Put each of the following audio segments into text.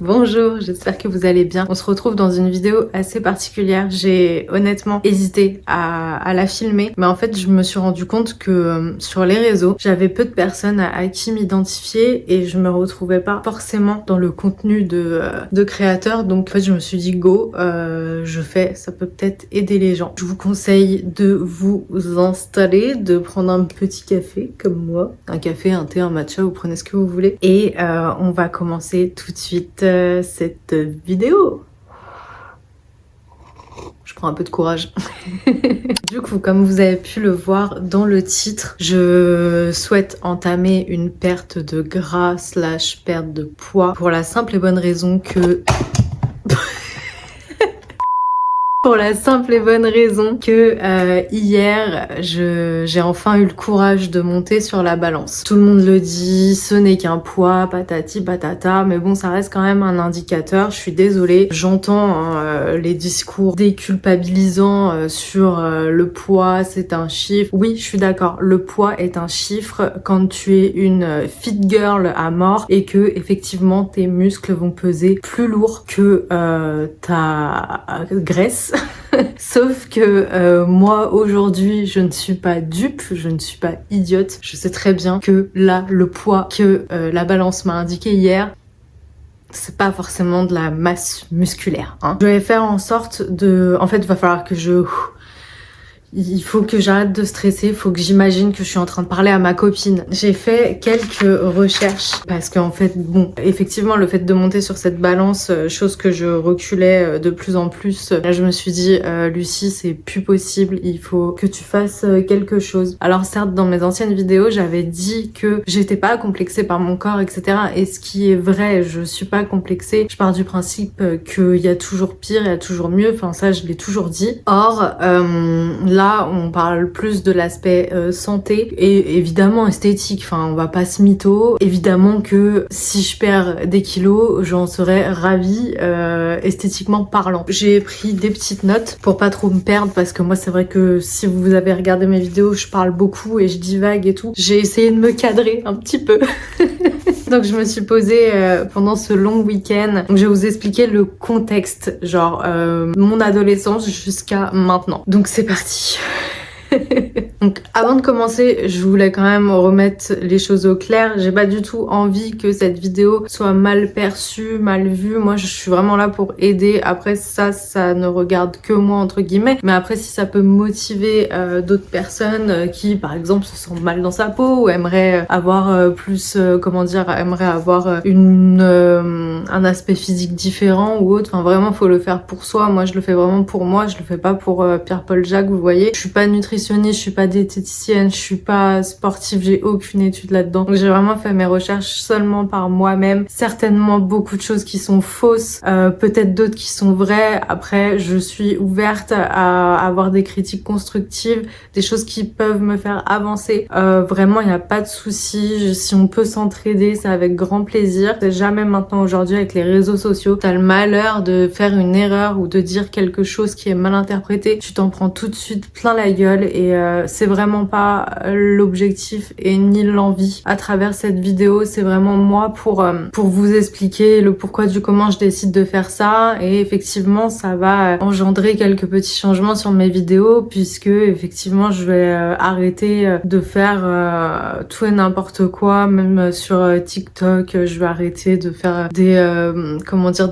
Bonjour, j'espère que vous allez bien. On se retrouve dans une vidéo assez particulière. J'ai honnêtement hésité à la filmer, mais en fait je me suis rendu compte que sur les réseaux, j'avais peu de personnes à qui m'identifier et je me retrouvais pas forcément dans le contenu de créateurs. Donc en fait je me suis dit go, je fais, ça peut peut-être aider les gens. Je vous conseille de vous installer, de prendre un petit café comme moi, un café, un thé, un matcha, vous prenez ce que vous voulez et on va commencer tout de suite cette vidéo. Je prends un peu de courage. Du coup, comme vous avez pu le voir dans le titre, je souhaite entamer une perte de gras / perte de poids pour la simple et bonne raison que... hier, j'ai enfin eu le courage de monter sur la balance. Tout le monde le dit, ce n'est qu'un poids, patati patata, mais bon, ça reste quand même un indicateur. Je suis désolée, j'entends les discours déculpabilisants sur le poids, c'est un chiffre. Oui, je suis d'accord, le poids est un chiffre quand tu es une fit girl à mort et que effectivement tes muscles vont peser plus lourd que ta graisse. Sauf que moi aujourd'hui je ne suis pas dupe, je ne suis pas idiote. Je sais très bien que là le poids que la balance m'a indiqué hier, c'est pas forcément de la masse musculaire, hein. Je vais faire en sorte de... En fait il va falloir que il faut que j'arrête de stresser, il faut que j'imagine que je suis en train de parler à ma copine. J'ai fait quelques recherches parce qu'en fait, bon, effectivement, le fait de monter sur cette balance, chose que je reculais de plus en plus, là je me suis dit, Lucie, c'est plus possible, il faut que tu fasses quelque chose. Alors certes, dans mes anciennes vidéos, j'avais dit que j'étais pas complexée par mon corps, etc. Et ce qui est vrai, je suis pas complexée. Je pars du principe qu'il y a toujours pire, il y a toujours mieux, enfin ça je l'ai toujours dit. Or, là, on parle plus de l'aspect santé et évidemment esthétique. Enfin, on va pas se mytho. Évidemment que si je perds des kilos, j'en serais ravie esthétiquement parlant. J'ai pris des petites notes pour pas trop me perdre parce que moi, c'est vrai que si vous avez regardé mes vidéos, je parle beaucoup et je divague et tout. J'ai essayé de me cadrer un petit peu. Donc je me suis posée pendant ce long week-end. Donc je vais vous expliquer le contexte, genre mon adolescence jusqu'à maintenant. Donc c'est parti. Donc avant de commencer, je voulais quand même remettre les choses au clair. J'ai pas du tout envie que cette vidéo soit mal perçue, mal vue. Moi je suis vraiment là pour aider. Après ça ne regarde que moi entre guillemets. Mais après si ça peut motiver d'autres personnes qui par exemple se sentent mal dans sa peau ou aimeraient avoir plus, aimeraient avoir un aspect physique différent ou autre. Enfin vraiment faut le faire pour soi. Moi je le fais vraiment pour moi. Je le fais pas pour Pierre-Paul Jacques, vous voyez. Je suis pas nutritionniste, je suis pas diététicienne, je suis pas sportive, j'ai aucune étude là-dedans. Donc j'ai vraiment fait mes recherches seulement par moi-même. Certainement beaucoup de choses qui sont fausses, peut-être d'autres qui sont vraies. Après, je suis ouverte à avoir des critiques constructives, des choses qui peuvent me faire avancer. Vraiment, il n'y a pas de souci. Si on peut s'entraider, c'est avec grand plaisir. C'est jamais maintenant aujourd'hui avec les réseaux sociaux. T'as le malheur de faire une erreur ou de dire quelque chose qui est mal interprété. Tu t'en prends tout de suite plein la gueule et c'est vraiment pas l'objectif et ni l'envie à travers cette vidéo. C'est vraiment moi pour vous expliquer le pourquoi du comment je décide de faire ça et effectivement ça va engendrer quelques petits changements sur mes vidéos puisque effectivement je vais arrêter de faire tout et n'importe quoi, même sur TikTok je vais arrêter de faire des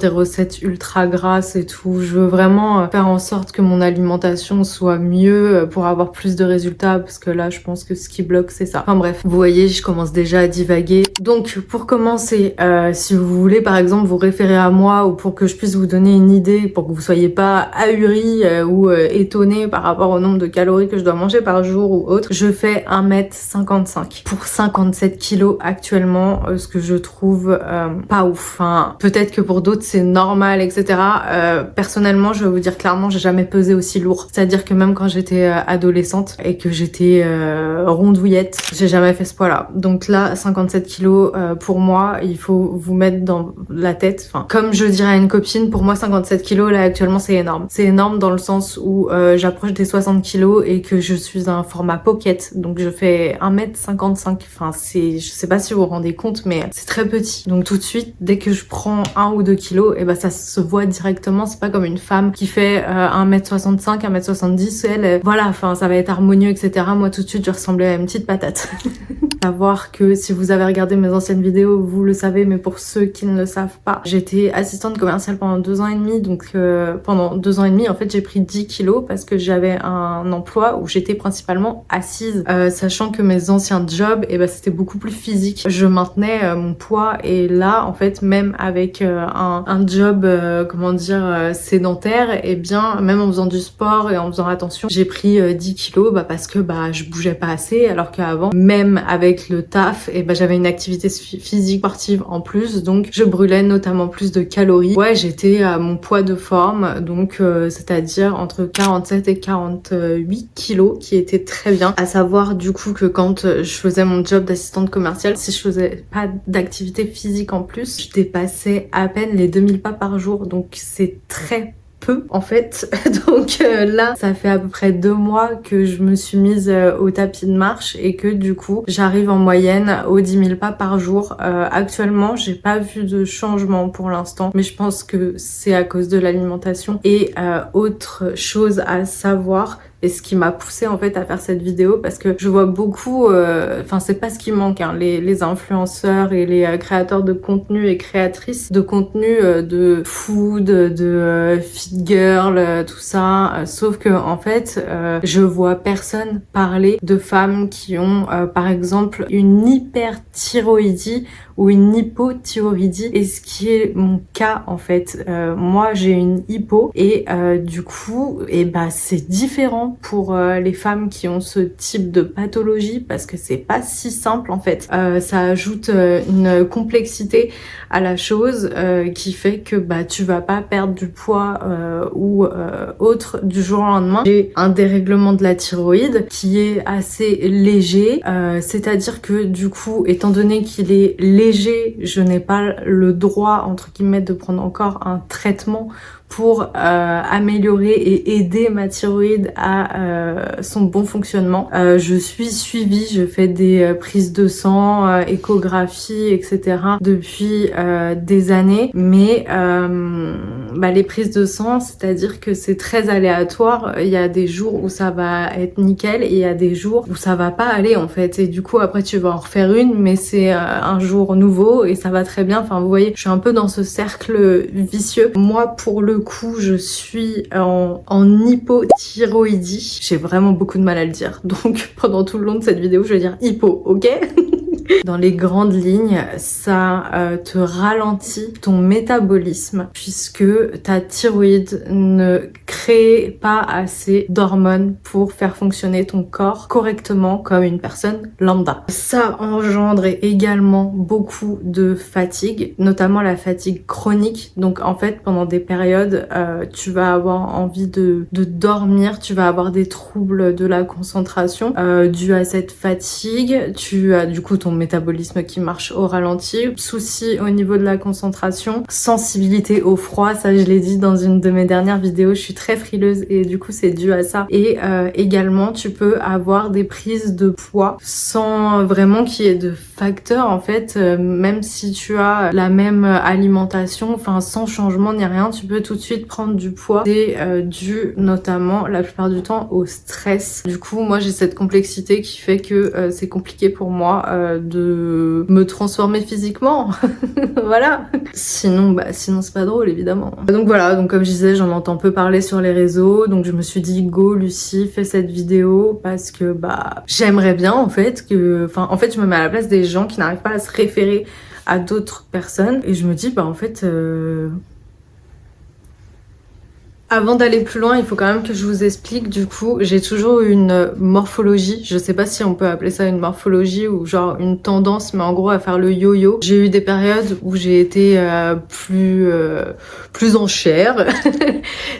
des recettes ultra grasses et tout. Je veux vraiment faire en sorte que mon alimentation soit mieux pour avoir plus de résultats parce que là je pense que ce qui bloque c'est ça. Enfin bref, vous voyez je commence déjà à divaguer. Donc pour commencer, si vous voulez par exemple vous référer à moi ou pour que je puisse vous donner une idée, pour que vous soyez pas ahuri ou étonné par rapport au nombre de calories que je dois manger par jour ou autre, je fais 1m55 pour 57 kilos actuellement, ce que je trouve pas ouf. Enfin, peut-être que pour d'autres c'est normal, etc. Personnellement je vais vous dire clairement, j'ai jamais pesé aussi lourd. C'est-à-dire que même quand j'étais adolescente, adolescente et que j'étais rondouillette. J'ai jamais fait ce poids-là. Donc là, 57 kilos, pour moi, il faut vous mettre dans la tête. Enfin, comme je dirais à une copine, pour moi, 57 kilos, là, actuellement, c'est énorme. C'est énorme dans le sens où j'approche des 60 kilos et que je suis un format pocket. Donc je fais 1m55. Enfin, je sais pas si vous vous rendez compte, mais c'est très petit. Donc tout de suite, dès que je prends 1 ou 2 kilos, et ben ça se voit directement. C'est pas comme une femme qui fait 1m65, 1m70. Elle, voilà, enfin, ça va être harmonieux, etc. Moi, tout de suite, je ressemblais à une petite patate. Savoir que si vous avez regardé mes anciennes vidéos, vous le savez, mais pour ceux qui ne le savent pas, j'étais assistante commerciale pendant 2 ans et demi. Donc pendant 2 ans et demi, en fait, j'ai pris 10 kilos parce que j'avais un emploi où j'étais principalement assise, sachant que mes anciens jobs, et ben, c'était beaucoup plus physique. Je maintenais mon poids et là, en fait, même avec un job, comment dire, sédentaire, et bien, même en faisant du sport et en faisant attention, j'ai pris 10 kilos parce que je bougeais pas assez, alors qu'avant, même avec le taf, et j'avais une activité physique sportive en plus, donc je brûlais notamment plus de calories. Ouais, j'étais à mon poids de forme, donc c'est-à-dire entre 47 et 48 kilos, qui était très bien. À savoir du coup que quand je faisais mon job d'assistante commerciale, si je faisais pas d'activité physique en plus, je dépassais à peine les 2000 pas par jour, donc c'est très peu en fait. Donc là, ça fait à peu près 2 mois que je me suis mise au tapis de marche et que du coup, j'arrive en moyenne aux 10 000 pas par jour. Actuellement, j'ai pas vu de changement pour l'instant, mais je pense que c'est à cause de l'alimentation. Et autre chose à savoir, et ce qui m'a poussée en fait à faire cette vidéo, parce que je vois beaucoup, enfin c'est pas ce qui manque, hein, les influenceurs et les créateurs de contenu et créatrices de contenu de food, de fit girl, tout ça, sauf que en fait je vois personne parler de femmes qui ont par exemple une hyperthyroïdie ou une hypothyroïdie, et ce qui est mon cas en fait. Moi j'ai une hypo et du coup c'est différent pour les femmes qui ont ce type de pathologie, parce que c'est pas si simple en fait. Ça ajoute une complexité à la chose qui fait que tu vas pas perdre du poids ou autre du jour au lendemain. J'ai un dérèglement de la thyroïde qui est assez léger, c'est-à-dire que du coup, étant donné qu'il est léger, je n'ai pas le droit entre guillemets de prendre encore un traitement pour améliorer et aider ma thyroïde à son bon fonctionnement. Je suis suivie, je fais des prises de sang, échographie, etc. depuis des années, mais les prises de sang, c'est-à-dire que c'est très aléatoire. Il y a des jours où ça va être nickel et il y a des jours où ça va pas aller en fait, et du coup après tu vas en refaire une, mais c'est un jour nouveau et ça va très bien. Enfin vous voyez, je suis un peu dans ce cercle vicieux. Moi pour le coup, je suis en hypothyroïdie. J'ai vraiment beaucoup de mal à le dire. Donc pendant tout le long de cette vidéo, je vais dire hypo, ok? Dans les grandes lignes, ça te ralentit ton métabolisme puisque ta thyroïde ne crée pas assez d'hormones pour faire fonctionner ton corps correctement comme une personne lambda. Ça engendre également beaucoup de fatigue, notamment la fatigue chronique. Donc en fait, pendant des périodes, tu vas avoir envie de dormir, tu vas avoir des troubles de la concentration dus à cette fatigue. Tu as du coup ton métabolisme qui marche au ralenti, soucis au niveau de la concentration, sensibilité au froid, ça je l'ai dit dans une de mes dernières vidéos, je suis très frileuse et du coup c'est dû à ça. Et également tu peux avoir des prises de poids sans vraiment qu'il y ait de facteurs en fait, même si tu as la même alimentation, enfin sans changement ni rien, tu peux tout de suite prendre du poids. C'est dû notamment la plupart du temps au stress. Du coup moi j'ai cette complexité qui fait que c'est compliqué pour moi de me transformer physiquement. Voilà. Sinon c'est pas drôle évidemment. Donc voilà, donc comme je disais, j'en entends peu parler sur les réseaux, donc je me suis dit go Lucie, fais cette vidéo parce que j'aimerais bien en fait que, enfin en fait je me mets à la place des gens qui n'arrivent pas à se référer à d'autres personnes et je me dis en fait Avant d'aller plus loin, il faut quand même que je vous explique, du coup, j'ai toujours eu une morphologie, je sais pas si on peut appeler ça une morphologie ou genre une tendance, mais en gros à faire le yo-yo. J'ai eu des périodes où j'ai été plus en chair,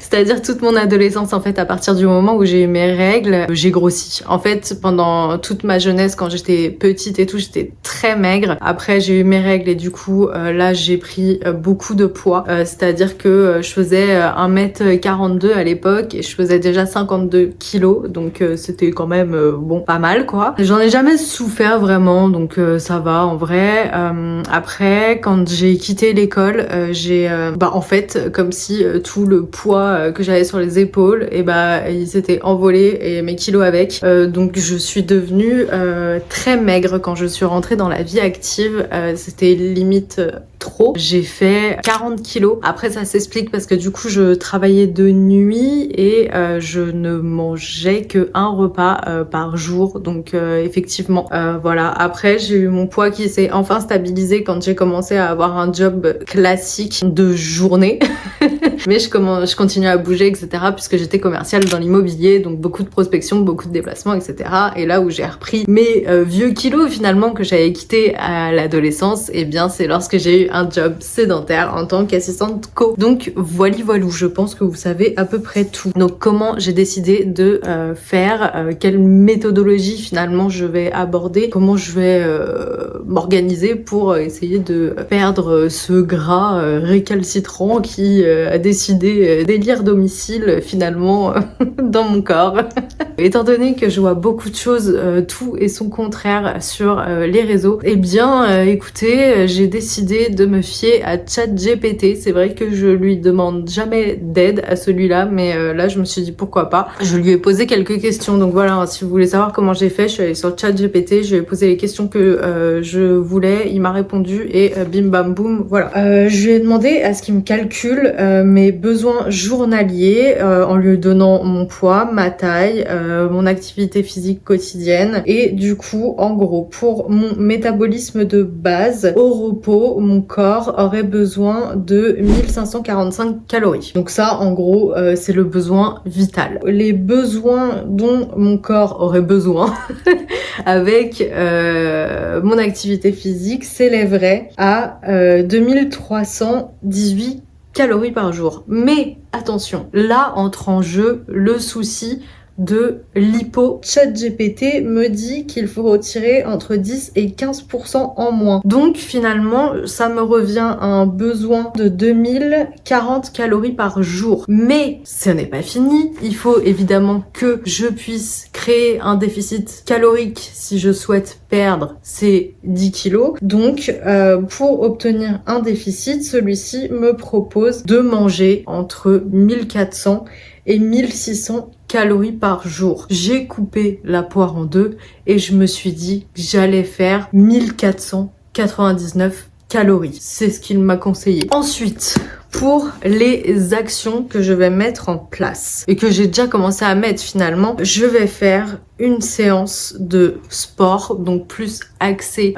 c'est-à-dire toute mon adolescence en fait, à partir du moment où j'ai eu mes règles, j'ai grossi. En fait, pendant toute ma jeunesse, quand j'étais petite et tout, j'étais très maigre. Après, j'ai eu mes règles et du coup, là, j'ai pris beaucoup de poids, c'est-à-dire que je faisais 1m42 à l'époque et je faisais déjà 52 kilos, donc c'était quand même bon, pas mal quoi. J'en ai jamais souffert vraiment, donc ça va en vrai. Après, quand j'ai quitté l'école, j'ai en fait comme si tout le poids que j'avais sur les épaules, et il s'était envolé et mes kilos avec. Donc je suis devenue très maigre quand je suis rentrée dans la vie active. C'était limite trop. J'ai fait 40 kilos. Après ça s'explique parce que du coup je travaillais de nuit et je ne mangeais que un repas par jour. Donc effectivement voilà. Après j'ai eu mon poids qui s'est enfin stabilisé quand j'ai commencé à avoir un job classique de journée. Mais je continuais à bouger, etc. puisque j'étais commerciale dans l'immobilier, donc beaucoup de prospection, beaucoup de déplacements, etc. Et là où j'ai repris mes vieux kilos finalement que j'avais quitté à l'adolescence, et bien c'est lorsque j'ai eu un job sédentaire en tant qu'assistante co. Donc voilà, je pense que vous savez à peu près tout. Donc comment j'ai décidé de faire, quelle méthodologie finalement je vais aborder, comment je vais m'organiser pour essayer de perdre ce gras récalcitrant qui a décidé d'élire domicile finalement dans mon corps. Étant donné que je vois beaucoup de choses, tout et son contraire sur les réseaux, eh bien écoutez, j'ai décidé de me fier à ChatGPT. C'est vrai que je lui demande jamais d'aide à celui-là, mais là je me suis dit pourquoi pas. Je lui ai posé quelques questions, donc voilà, si vous voulez savoir comment j'ai fait, je suis allée sur ChatGPT, je lui ai posé les questions que je voulais, il m'a répondu et bim bam boum, voilà. Je lui ai demandé à ce qu'il me calcule mes besoins journaliers en lui donnant mon poids, ma taille, mon activité physique quotidienne, et du coup en gros pour mon métabolisme de base au repos, mon corps aurait besoin de 1545 calories. Donc ça en gros c'est le besoin vital. Les besoins dont mon corps aurait besoin avec mon activité physique s'élèverait à 2318 calories par jour. Mais attention, là entre en jeu le souci de l'hypo. ChatGPT me dit qu'il faut retirer entre 10 et 15% en moins. Donc finalement, ça me revient à un besoin de 2040 calories par jour. Mais ce n'est pas fini. Il faut évidemment que je puisse créer un déficit calorique si je souhaite perdre ces 10 kilos. Donc pour obtenir un déficit, celui-ci me propose de manger entre 1400 et 1600 calories par jour. J'ai coupé la poire en deux et je me suis dit que j'allais faire 1499 calories. C'est ce qu'il m'a conseillé. Ensuite, pour les actions que je vais mettre en place et que j'ai déjà commencé à mettre finalement, je vais faire une séance de sport, donc plus axé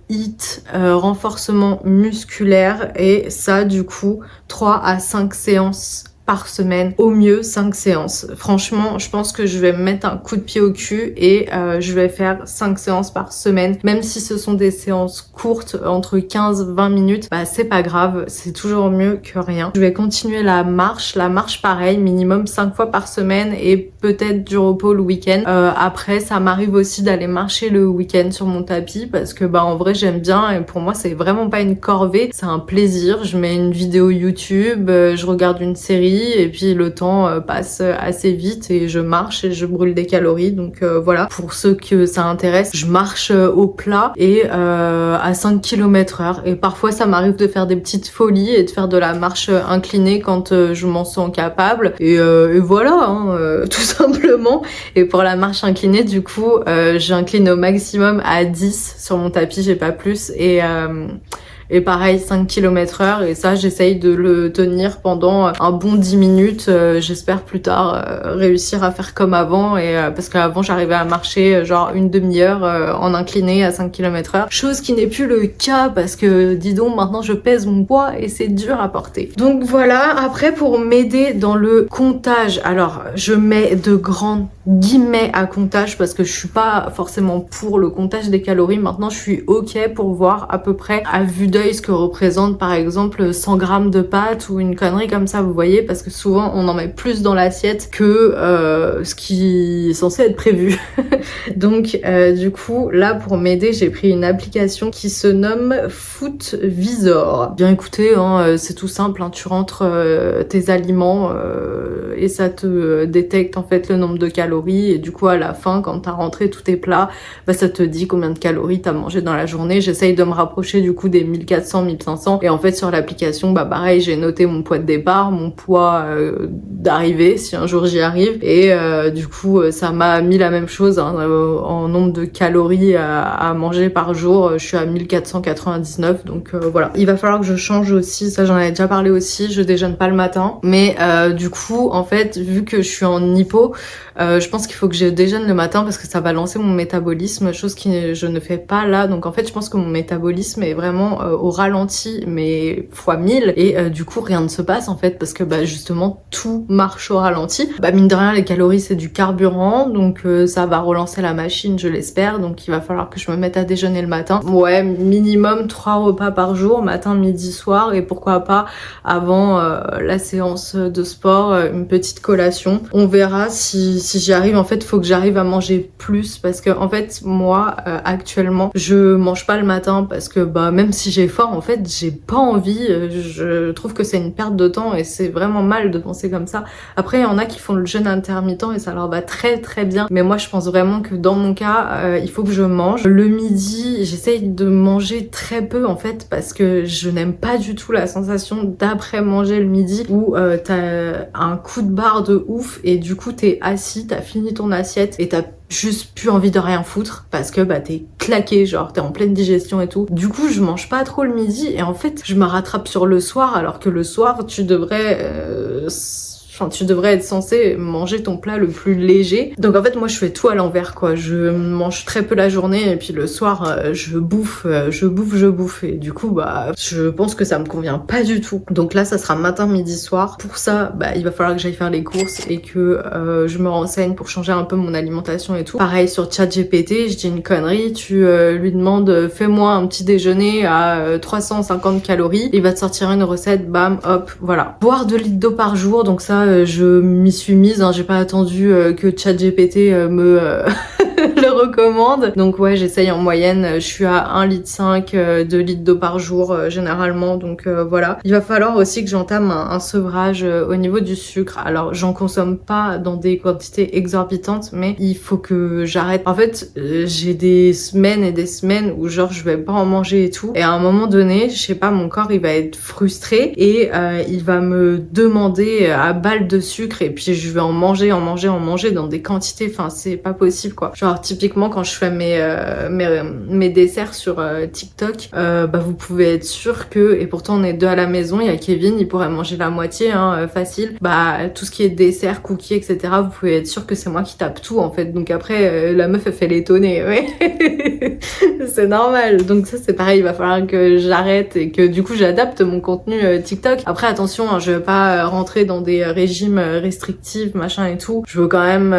HIIT, renforcement musculaire, et ça du coup 3 à 5 séances par semaine, au mieux 5 séances. Franchement, je pense que je vais me mettre un coup de pied au cul et je vais faire 5 séances par semaine. Même si ce sont des séances courtes, entre 15-20 minutes, c'est pas grave, c'est toujours mieux que rien. Je vais continuer la marche pareil, minimum 5 fois par semaine et peut-être du repos le week-end. Après, ça m'arrive aussi d'aller marcher le week-end sur mon tapis parce que en vrai j'aime bien et pour moi c'est vraiment pas une corvée, c'est un plaisir. Je mets une vidéo YouTube, je regarde une série, et puis le temps passe assez vite et je marche et je brûle des calories. Donc voilà, pour ceux que ça intéresse, je marche au plat et à 5 km/h, et parfois ça m'arrive de faire des petites folies et de faire de la marche inclinée quand je m'en sens capable, et voilà, tout simplement. Et pour la marche inclinée, du coup j'incline au maximum à 10 sur mon tapis, j'ai pas plus, et et pareil 5 km/h, et ça j'essaye de le tenir pendant un bon 10 minutes. J'espère plus tard réussir à faire comme avant, et parce qu'avant j'arrivais à marcher genre une demi-heure en incliné à 5 km/h, chose qui n'est plus le cas parce que dis donc maintenant je pèse mon poids et c'est dur à porter. Donc voilà. Après, pour m'aider dans le comptage, alors je mets de grands guillemets à comptage parce que je suis pas forcément pour le comptage des calories. Maintenant je suis ok pour voir à peu près à vue d'œil ce que représente par exemple 100 grammes de pâtes ou une connerie comme ça, vous voyez, parce que souvent on en met plus dans l'assiette que ce qui est censé être prévu. Donc du coup là, pour m'aider, j'ai pris une application qui se nomme Foodvisor. Bien écoutez, hein, c'est tout simple, hein, tu rentres tes aliments et ça te détecte en fait le nombre de calories, et du coup à la fin quand t'as rentré tous tes plats, bah ça te dit combien de calories t'as mangé dans la journée. J'essaye de me rapprocher du coup des 1400, 1500, et en fait sur l'application bah pareil, j'ai noté mon poids de départ, mon poids d'arrivée si un jour j'y arrive, et du coup ça m'a mis la même chose, hein, en nombre de calories à manger par jour. Je suis à 1499, donc voilà. Il va falloir que je change aussi, ça j'en avais déjà parlé aussi, je déjeune pas le matin, mais du coup en fait vu que je suis en hypo, je pense qu'il faut que je déjeune le matin parce que ça va lancer mon métabolisme, chose que je ne fais pas là. Donc en fait je pense que mon métabolisme est vraiment au ralenti, mais fois 1000, et du coup rien ne se passe en fait parce que bah justement tout marche au ralenti. Bah mine de rien, les calories c'est du carburant, donc ça va relancer la machine, je l'espère. Donc il va falloir que je me mette à déjeuner le matin. Ouais, minimum 3 repas par jour, matin, midi, soir, et pourquoi pas avant la séance de sport une petite collation. On verra si j'y arrive. En fait faut que j'arrive à manger plus parce que en fait moi actuellement je mange pas le matin parce que bah même si j'ai faim en fait j'ai pas envie. Je trouve que c'est une perte de temps et c'est vraiment mal de penser comme ça. Après il y en a qui font le jeûne intermittent et ça leur va très très bien, mais moi je pense vraiment que dans mon cas il faut que je mange. Le midi j'essaye de manger très peu en fait parce que je n'aime pas du tout la sensation d'après manger le midi où t'as un coup de barre de ouf et du coup t'es assis, t'as fini ton assiette et t'as juste plus envie de rien foutre parce que bah t'es claqué, genre t'es en pleine digestion et tout. Du coup je mange pas trop le midi et en fait je me rattrape sur le soir, alors que le soir tu devrais tu devrais être censé manger ton plat le plus léger. Donc en fait moi je fais tout à l'envers quoi. Je mange très peu la journée et puis le soir je bouffe. Et du coup bah je pense que ça me convient pas du tout. Donc là ça sera matin, midi, soir. Pour ça bah il va falloir que j'aille faire les courses et que je me renseigne pour changer un peu mon alimentation et tout. Pareil sur ChatGPT, je dis une connerie, tu lui demandes fais-moi un petit déjeuner à 350 calories, il va te sortir une recette, bam, hop, voilà. Boire 2 litres d'eau par jour, donc ça je m'y suis mise, hein, j'ai pas attendu que ChatGPT me le recommande. Donc ouais, j'essaye en moyenne, je suis à 1,5 litre, 2 litres d'eau par jour généralement, donc voilà. Il va falloir aussi que j'entame un sevrage au niveau du sucre. Alors j'en consomme pas dans des quantités exorbitantes, mais il faut que j'arrête. En fait j'ai des semaines et des semaines où genre je vais pas en manger et tout, et à un moment donné, je sais pas, mon corps il va être frustré et il va me demander à balle de sucre, et puis je vais en manger dans des quantités, enfin c'est pas possible quoi. Genre typiquement quand je fais mes desserts sur TikTok, bah vous pouvez être sûr que, et pourtant on est 2 à la maison, il y a Kevin, il pourrait manger la moitié, hein, facile. Bah tout ce qui est dessert, cookies, etc. vous pouvez être sûr que c'est moi qui tape tout en fait. Donc après la meuf elle fait l'étonner, ouais. C'est normal. Donc ça c'est pareil, il va falloir que j'arrête et que du coup j'adapte mon contenu TikTok. Après attention, hein, je vais pas rentrer dans des régimes restrictifs machin et tout. Je veux quand même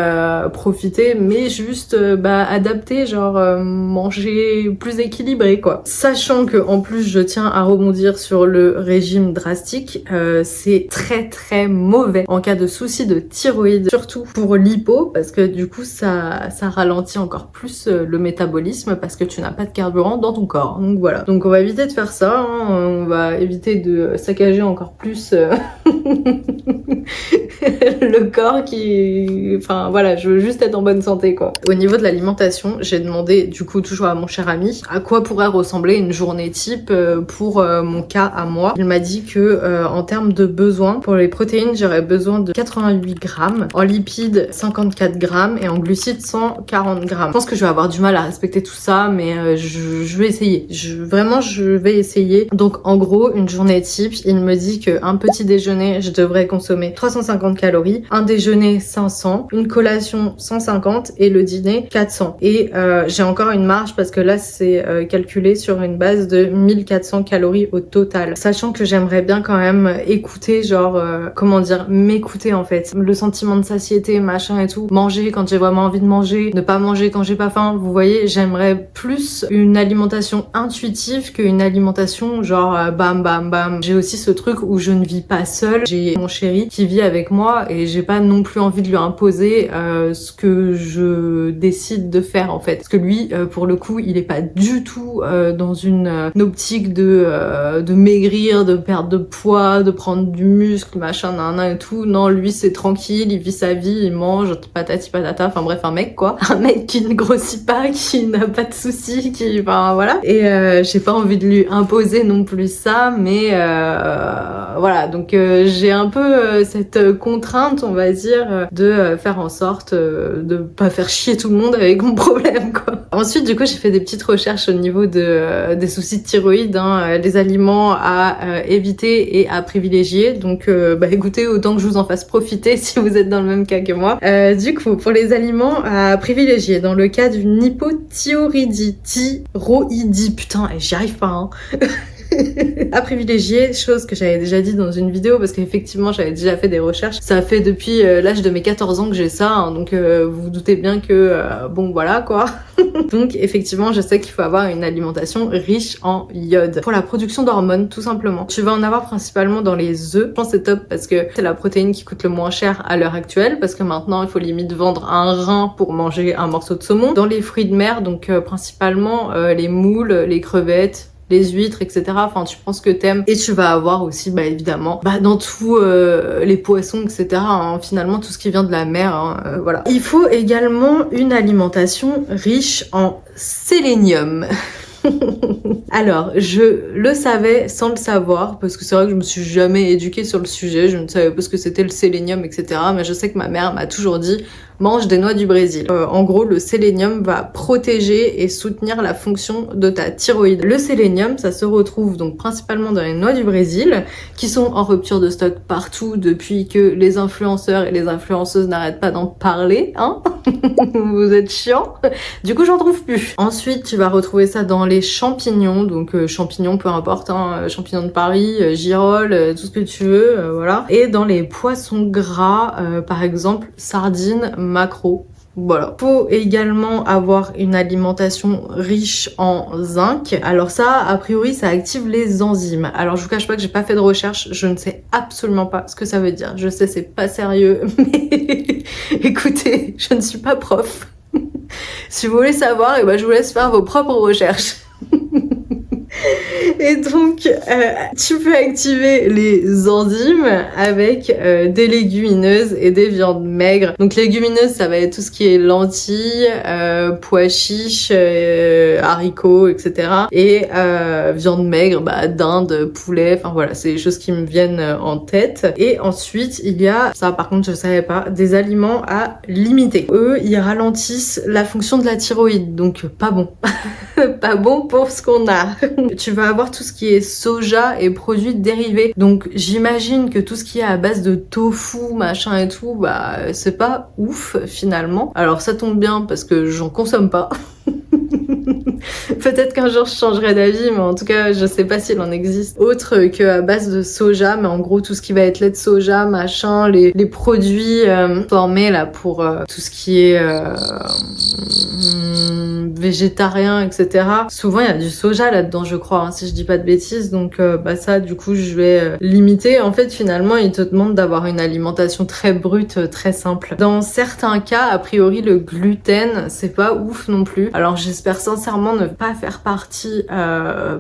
profiter, mais juste adapter, genre manger plus équilibré quoi. Sachant que en plus je tiens à rebondir sur le régime drastique, c'est très très mauvais en cas de soucis de thyroïde, surtout pour l'hypo, parce que du coup ça ralentit encore plus le métabolisme parce que tu n'as pas de carburant dans ton corps. Donc voilà. Donc on va éviter de faire ça, hein. On va éviter de saccager encore plus le corps qui... Enfin voilà, je veux juste être en bonne santé quoi. Au niveau de l'alimentation, j'ai demandé du coup toujours à mon cher ami à quoi pourrait ressembler une journée type pour mon cas à moi. Il m'a dit que en termes de besoins, pour les protéines, j'aurais besoin de 88 grammes, en lipides 54 grammes et en glucides 140 grammes. Je pense que je vais avoir du mal à respecter tout ça, mais je vais essayer. Vraiment, je vais essayer. Donc en gros, une journée type, il me dit qu'un petit déjeuner, je devrais consommer 350 calories, un déjeuner 500, une collation 150 et le dîner 400. Et j'ai encore une marge parce que là, c'est calculé sur une base de 1400 calories au total. Sachant que j'aimerais bien quand même écouter, genre, comment dire, m'écouter en fait. Le sentiment de satiété, machin et tout. Manger quand j'ai vraiment envie de manger, ne pas manger quand j'ai pas faim. Vous voyez, j'aimerais plus une alimentation intuitive qu'une alimentation genre bam bam bam. J'ai aussi ce truc où je ne vis pas seule. J'ai mon chéri qui vit avec moi et j'ai pas non plus envie de lui imposer ce que je décide de faire en fait. Parce que lui, pour le coup, il est pas du tout dans une optique de maigrir, de perdre de poids, de prendre du muscle, machin, nan et tout. Non, lui c'est tranquille, il vit sa vie, il mange, patati patata, enfin bref, un mec quoi. Un mec qui ne grossit pas, qui n'a pas de soucis, qui... Enfin voilà. Et j'ai pas envie de lui imposer non plus ça, mais voilà. Donc j'ai un peu cette contrainte, on va dire, de faire en sorte de pas faire chier tout le monde avec mon problème quoi. Ensuite du coup j'ai fait des petites recherches au niveau des soucis de thyroïde, hein, les aliments à éviter et à privilégier. Donc bah écoutez, autant que je vous en fasse profiter si vous êtes dans le même cas que moi. Du coup, pour les aliments à privilégier, dans le cas d'une hypothyroïdie, putain, j'y arrive pas, hein. À privilégier, chose que j'avais déjà dit dans une vidéo parce qu'effectivement j'avais déjà fait des recherches. Ça fait depuis l'âge de mes 14 ans que j'ai ça, hein, donc vous vous doutez bien que bon voilà quoi. Donc effectivement je sais qu'il faut avoir une alimentation riche en iode pour la production d'hormones tout simplement. Tu vas en avoir principalement dans les œufs. Je pense que c'est top parce que c'est la protéine qui coûte le moins cher à l'heure actuelle parce que maintenant il faut limite vendre un rein pour manger un morceau de saumon. Dans les fruits de mer, donc principalement les moules, les crevettes, les huîtres, etc. Enfin, tu prends ce que t'aimes. Et tu vas avoir aussi, bah évidemment, bah dans tous les poissons, etc. Hein, finalement, tout ce qui vient de la mer, hein, voilà. Il faut également une alimentation riche en sélénium. Alors, je le savais sans le savoir, parce que c'est vrai que je me suis jamais éduquée sur le sujet, je ne savais pas ce que c'était le sélénium, etc. Mais je sais que ma mère m'a toujours dit mange des noix du Brésil. En gros, le sélénium va protéger et soutenir la fonction de ta thyroïde. Le sélénium, ça se retrouve donc principalement dans les noix du Brésil, qui sont en rupture de stock partout depuis que les influenceurs et les influenceuses n'arrêtent pas d'en parler, hein. Vous êtes chiants. Du coup, j'en trouve plus. Ensuite, tu vas retrouver ça dans les champignons, donc champignons, peu importe, hein, champignons de Paris, girolles, tout ce que tu veux, voilà. Et dans les poissons gras, par exemple, sardines, maquereaux. Voilà. Faut également avoir une alimentation riche en zinc. Alors ça, a priori, ça active les enzymes. Alors je vous cache pas que j'ai pas fait de recherche, je ne sais absolument pas ce que ça veut dire. Je sais, c'est pas sérieux, mais écoutez, je ne suis pas prof. Si vous voulez savoir, eh ben, je vous laisse faire vos propres recherches. Et donc, tu peux activer les enzymes avec des légumineuses et des viandes maigres. Donc légumineuses, ça va être tout ce qui est lentilles, pois chiches, haricots, etc. Et viande maigre, bah, dinde, poulet, enfin voilà, c'est des choses qui me viennent en tête. Et ensuite, il y a, ça par contre je savais pas, des aliments à limiter. Eux, ils ralentissent la fonction de la thyroïde, donc pas bon. Pas bon pour ce qu'on a. Tu vas avoir tout ce qui est soja et produits dérivés. Donc j'imagine que tout ce qui est à base de tofu, machin et tout, bah c'est pas ouf finalement. Alors ça tombe bien parce que j'en consomme pas. Peut-être qu'un jour je changerai d'avis, mais en tout cas je sais pas s'il en existe autre que à base de soja, mais en gros tout ce qui va être lait de soja, machin, les produits formés là pour tout ce qui est végétarien, etc. Souvent il y a du soja là-dedans, je crois, hein, si je dis pas de bêtises. Donc ça, du coup, je vais limiter. En fait, finalement, ils te demandent d'avoir une alimentation très brute, très simple. Dans certains cas, a priori, le gluten, c'est pas ouf non plus. Alors j'espère sincèrement ne pas faire partie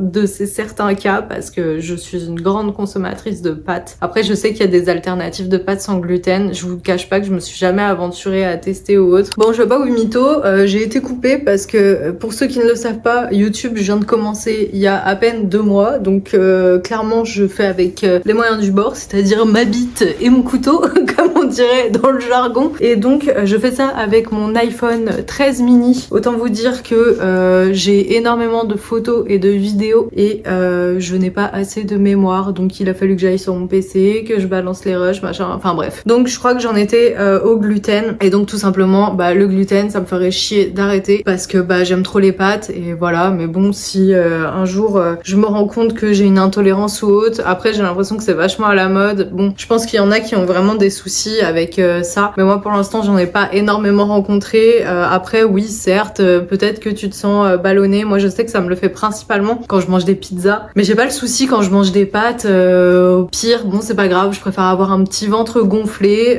de ces certains cas parce que je suis une grande consommatrice de pâtes. Après, je sais qu'il y a des alternatives de pâtes sans gluten. Je vous cache pas que je me suis jamais aventurée à tester ou autre. Bon, je veux pas vous mytho, j'ai été coupée parce que pour ceux qui ne le savent pas, YouTube, je viens de commencer il y a à peine 2 mois. Donc clairement, je fais avec les moyens du bord, c'est-à-dire ma bite et mon couteau, comme on dirait dans le jargon. Et donc, je fais ça avec mon iPhone 13 mini. Autant vous dire que j'ai énormément de photos et de vidéos et je n'ai pas assez de mémoire. Donc, il a fallu que j'aille sur mon PC, que je balance les rushs, machin, enfin bref. Donc, je crois que j'en étais au gluten. Et donc, tout simplement, le gluten, ça me ferait chier d'arrêter parce que j'aime trop les pâtes et voilà. Mais bon, si un jour, je me rends compte que j'ai une intolérance ou autre, après, j'ai l'impression que c'est vachement à la mode. Bon, je pense qu'il y en a qui ont vraiment des soucis avec ça. Mais moi, pour l'instant, j'en ai pas énormément rencontré. Après, oui, certes, peut-être que tu te sens ballonné. Moi, je sais que ça me le fait principalement quand je mange des pizzas. Mais j'ai pas le souci quand je mange des pâtes. Au pire, bon, c'est pas grave. Je préfère avoir un petit ventre gonflé.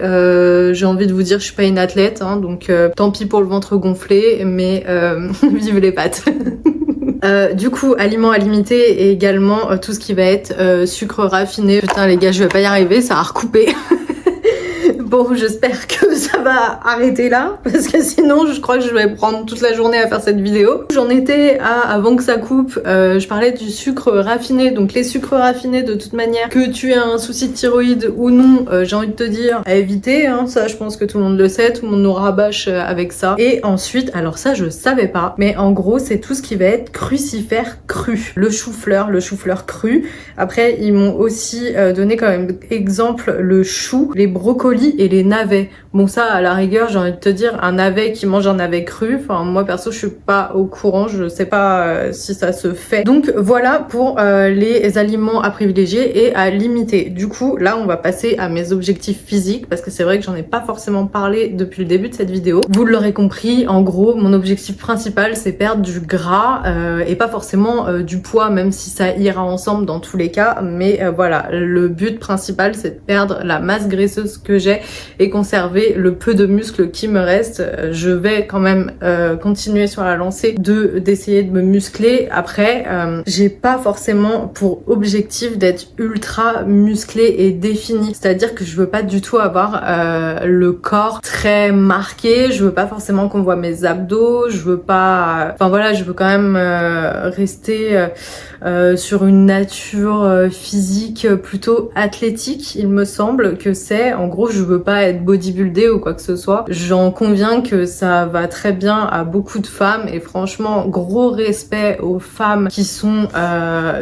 J'ai envie de vous dire, je suis pas une athlète, hein, donc tant pis pour le ventre gonflé. Mais vive les pâtes. Du coup, aliments à limiter et également tout ce qui va être sucre raffiné. Putain les gars, je vais pas y arriver, ça a recoupé. Bon, j'espère que ça va arrêter là, parce que sinon je crois que je vais prendre toute la journée à faire cette vidéo. J'en étais à, avant que ça coupe, je parlais du sucre raffiné. Donc les sucres raffinés, de toute manière, que tu aies un souci de thyroïde ou non, j'ai envie de te dire à éviter, hein, ça je pense que tout le monde le sait, tout le monde nous rabâche avec ça. Et ensuite, alors ça je savais pas, mais en gros c'est tout ce qui va être crucifère cru. Le chou-fleur cru. Après ils m'ont aussi donné quand même exemple le chou, les brocolis et les navets. Bon ça à la rigueur j'ai envie de te dire un navet qui mange un navet cru, enfin moi perso je suis pas au courant, je sais pas si ça se fait. Donc voilà pour les aliments à privilégier et à limiter. Du coup là on va passer à mes objectifs physiques parce que c'est vrai que j'en ai pas forcément parlé depuis le début de cette vidéo. Vous l'aurez compris, en gros mon objectif principal c'est perdre du gras et pas forcément du poids, même si ça ira ensemble dans tous les cas, mais voilà, le but principal c'est de perdre la masse graisseuse que j'ai et conserver le peu de muscles qui me reste. Je vais quand même continuer sur la lancée d'essayer de me muscler. Après j'ai pas forcément pour objectif d'être ultra musclé et défini, c'est-à-dire que je veux pas du tout avoir le corps très marqué, je veux pas forcément qu'on voit mes abdos, je veux pas, enfin voilà, je veux quand même rester sur une nature physique plutôt athlétique. Il me semble que c'est, en gros, je veux pas être bodybuildée ou quoi que ce soit. J'en conviens que ça va très bien à beaucoup de femmes et franchement, gros respect aux femmes qui sont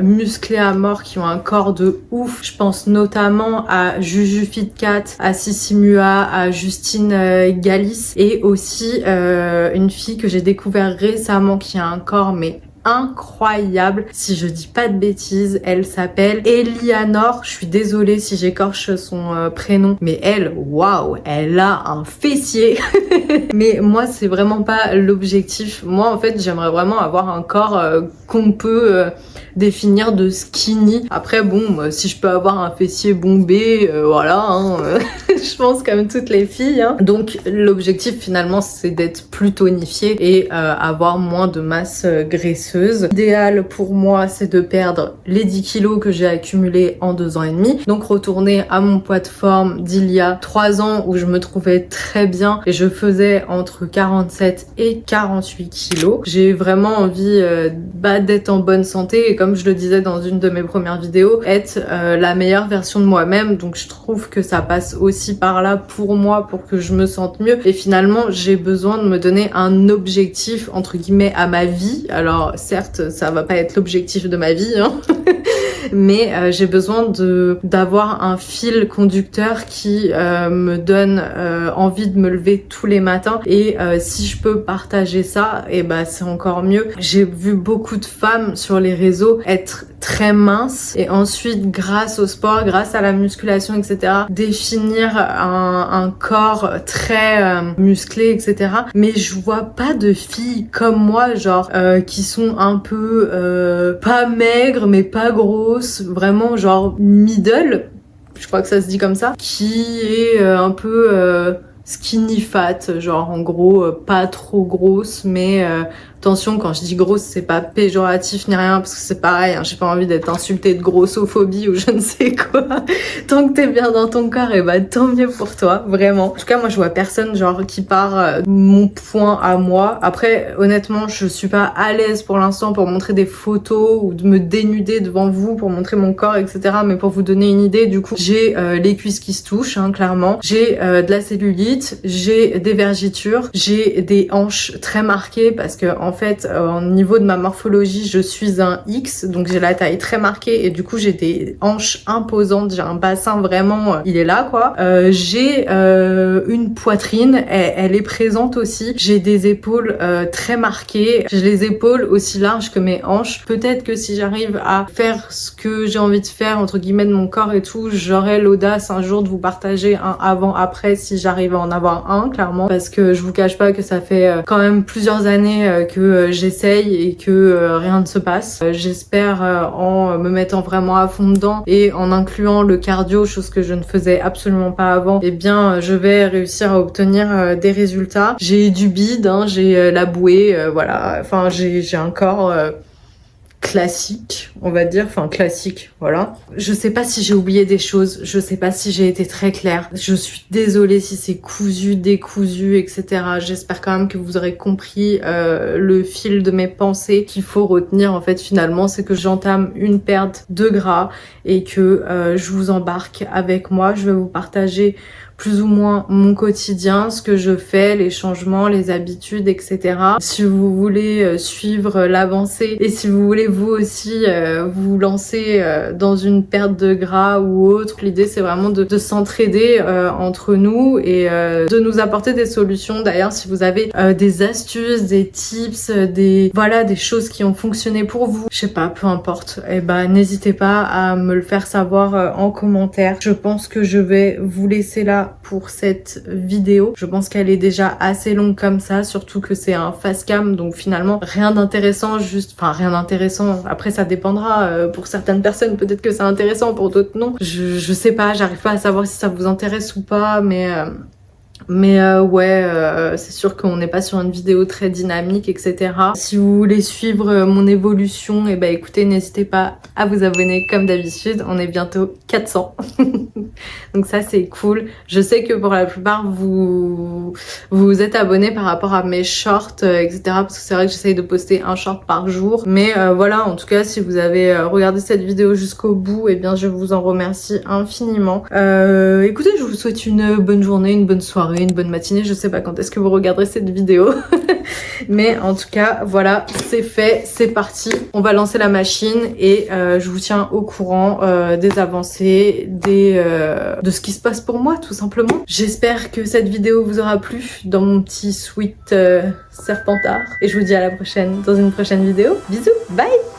musclées à mort, qui ont un corps de ouf. Je pense notamment à Juju Fitcat, à Sissi Mua, à Justine Galis et aussi une fille que j'ai découvert récemment qui a un corps mais incroyable, si je dis pas de bêtises, elle s'appelle Elianor, je suis désolée si j'écorche son prénom, mais elle, waouh, elle a un fessier. Mais moi c'est vraiment pas l'objectif. Moi en fait j'aimerais vraiment avoir un corps qu'on peut définir de skinny. Après bon, si je peux avoir un fessier bombé, voilà, hein, je pense comme toutes les filles, hein. Donc l'objectif finalement c'est d'être plus tonifié et avoir moins de masse graisseuse. L'idéal pour moi c'est de perdre les 10 kilos que j'ai accumulés en 2 ans et demi, donc retourner à mon poids de forme d'il y a 3 ans où je me trouvais très bien et je faisais entre 47 et 48 kilos. J'ai vraiment envie d'être en bonne santé et comme je le disais dans une de mes premières vidéos, être la meilleure version de moi-même, donc je trouve que ça passe aussi par là pour moi pour que je me sente mieux et finalement j'ai besoin de me donner un objectif entre guillemets à ma vie. Alors certes ça va pas être l'objectif de ma vie hein. mais j'ai besoin d'avoir un fil conducteur qui me donne envie de me lever tous les matins, et si je peux partager ça, et bah c'est encore mieux. J'ai vu beaucoup de femmes sur les réseaux être très minces et ensuite grâce au sport, grâce à la musculation, etc., définir un corps très musclé, etc. Mais je vois pas de filles comme moi, genre qui sont un peu pas maigres mais pas grosses, vraiment genre middle, je crois que ça se dit comme ça, qui est un peu skinny fat, genre en gros pas trop grosse, mais attention, quand je dis grosse, c'est pas péjoratif ni rien, parce que c'est pareil, hein, j'ai pas envie d'être insultée de grossophobie ou je ne sais quoi. Tant que t'es bien dans ton corps, et bah tant mieux pour toi, vraiment. En tout cas, moi je vois personne genre qui part mon point à moi. Après, honnêtement, je suis pas à l'aise pour l'instant pour montrer des photos ou de me dénuder devant vous pour montrer mon corps, etc. Mais pour vous donner une idée, du coup, j'ai les cuisses qui se touchent, hein, clairement. J'ai de la cellulite, j'ai des vergitures, j'ai des hanches très marquées parce que en fait, au niveau de ma morphologie, je suis un X, donc j'ai la taille très marquée et du coup j'ai des hanches imposantes, j'ai un bassin vraiment, il est là quoi. J'ai une poitrine, elle est présente aussi. J'ai des épaules très marquées, j'ai les épaules aussi larges que mes hanches. Peut-être que si j'arrive à faire ce que j'ai envie de faire entre guillemets de mon corps et tout, j'aurai l'audace un jour de vous partager un avant-après si j'arrive à en avoir un, clairement, parce que je vous cache pas que ça fait quand même plusieurs années que j'essaye et que rien ne se passe. J'espère en me mettant vraiment à fond dedans et en incluant le cardio, chose que je ne faisais absolument pas avant, eh bien je vais réussir à obtenir des résultats. J'ai du bide, hein, j'ai la bouée, voilà, enfin j'ai un corps classique, on va dire, enfin classique, voilà. Je sais pas si j'ai oublié des choses, je sais pas si j'ai été très claire, je suis désolée si c'est cousu, décousu, etc. J'espère quand même que vous aurez compris le fil de mes pensées. Qu'il faut retenir en fait finalement, c'est que j'entame une perte de gras et que je vous embarque avec moi. Je vais vous partager plus ou moins mon quotidien, ce que je fais, les changements, les habitudes, etc. Si vous voulez suivre l'avancée et si vous voulez vous aussi vous lancer dans une perte de gras ou autre, l'idée c'est vraiment de s'entraider entre nous et de nous apporter des solutions. D'ailleurs, si vous avez des astuces, des tips, des choses qui ont fonctionné pour vous, je sais pas, peu importe, et ben n'hésitez pas à me le faire savoir en commentaire. Je pense que je vais vous laisser là pour cette vidéo. Je pense qu'elle est déjà assez longue comme ça, surtout que c'est un face cam, donc finalement rien d'intéressant, rien d'intéressant. Après ça dépendra, pour certaines personnes peut-être que c'est intéressant, pour d'autres non. Je sais pas, j'arrive pas à savoir si ça vous intéresse ou pas, mais c'est sûr qu'on n'est pas sur une vidéo très dynamique, etc. Si vous voulez suivre mon évolution, et ben écoutez, n'hésitez pas à vous abonner comme d'habitude. On est bientôt 400. Donc ça c'est cool. Je sais que pour la plupart vous êtes abonnés par rapport à mes shorts, etc. Parce que c'est vrai que j'essaye de poster un short par jour. Mais voilà, en tout cas si vous avez regardé cette vidéo jusqu'au bout, et bien je vous en remercie infiniment. Écoutez, je vous souhaite une bonne journée, une bonne soirée, une bonne matinée. Je sais pas quand est-ce que vous regarderez cette vidéo. Mais en tout cas, voilà, c'est fait, c'est parti. On va lancer la machine et je vous tiens au courant des avancées, de ce qui se passe pour moi, tout simplement. J'espère que cette vidéo vous aura plu dans mon petit sweat serpentard. Et je vous dis à la prochaine dans une prochaine vidéo. Bisous, bye!